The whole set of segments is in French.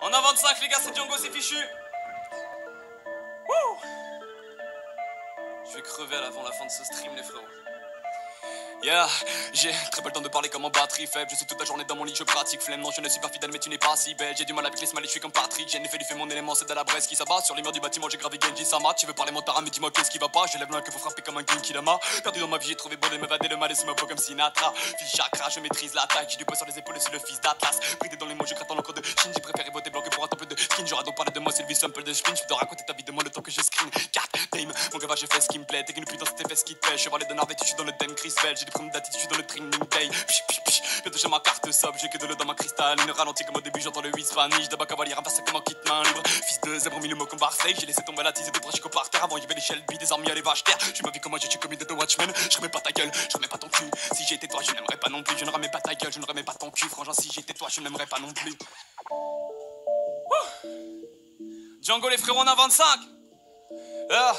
On a 25 les gars, c'est Django, c'est fichu. Wouh. Je vais crever avant la fin de ce stream les frérots. Yeah, j'ai très peu le temps de parler comme en batterie faible. Je suis toute la journée dans mon lit, je pratique flemme. Non, je ne suis pas fidèle, mais tu n'es pas si belle. J'ai du mal avec les smileys, je suis comme Patrick. J'ai fait du fait mon élément, c'est de la braise qui s'abat. Sur les murs du bâtiment, j'ai gravé Genji Sama. Tu veux parler mon tara, mais dis-moi qu'est-ce qui va pas. Je lève l'un que vous frappez comme un Genki Lama. Perdu dans ma vie, j'ai trouvé beau de m'évader le mal et c'est ma peau comme Sinatra. Fille chakra, je maîtrise la taille. J'ai du poids sur les épaules, c'est le fils d'Atlas. Bridé dans les mots, je gratte en l'encre de Shinji. Préféré voter blanc que pour un temple de skin. J'aurais donc parlé de moi, c'est le vice un peu de spin. Je peux raconter ta vie de moi le temps que je screen. Cat, dame, mon gars, j'ai fait ce qui me plaît. T'es qu'une putain, c'était fait ce qui te plaît. Chevalier de Narvet, je suis dans le thème Chris Bell. J'ai des problèmes d'attitude dans le training day. Bientôt j'ai ma carte sub, j'ai que de l'eau dans ma cristalline. Ralenti comme au début, j'entends le 8 Spanish. D'abord cavalier, inversé comme en kit main libre. Fils de zèbre, mis le mot comme Barclay. J'ai laissé tomber la tise et des brachicots par terre. Avant, il y avait les Shelby, des armes, les vaches terre. Je ma vie comme moi, j'ai commis de The Watchmen. Je remets pas ta gueule, je remets pas ton cul. Si j'étais toi, je n'aimerais pas non plus. Je ne remets pas ta gueule, je ne remets pas ton cul. Frangin, si j'étais toi, je n'aimerais pas non plus. Django, les frérots, on a 25. Ah,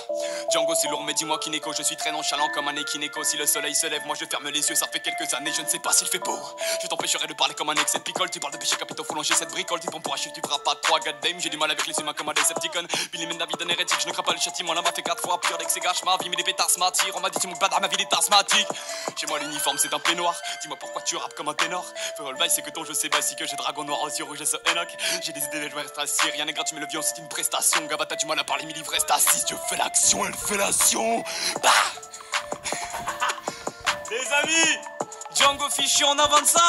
Django c'est lourd mais dis-moi Kineko, je suis très nonchalant comme un Ekineko. Si le soleil se lève, moi je ferme les yeux, ça fait quelques années, je ne sais pas s'il fait beau. Je t'empêcherai de parler comme un excès de picole. Tu parles de péché capitaux, faut longer cette bricole. T'es bon pour acheter, tu feras pas 3 goddamn. J'ai du mal avec les humains comme un Decepticon. Billy Mène David un hérétique, je ne crains pas le châtiment. Là m'a fait 4 fois pire avec ses gâches, ma vie mais les pétards m'attirent. On m'a dit tu me badar, ma vie est asthmatique. Chez moi l'uniforme c'est un peignoir. Dis-moi pourquoi tu rappes comme un ténor. Fais c'est que ton jeu c'est basique, que j'ai dragon noir aux yeux rouges et ce Enoch. J'ai des idées de jouer reste assis, rien n'est gratuit mais le viol c'est une prestation. Gaba t'as du mal à parler, mais livre reste assis. Dieu fait l'action, elle fellation. Bah. Les amis, Django fichu, on a 25.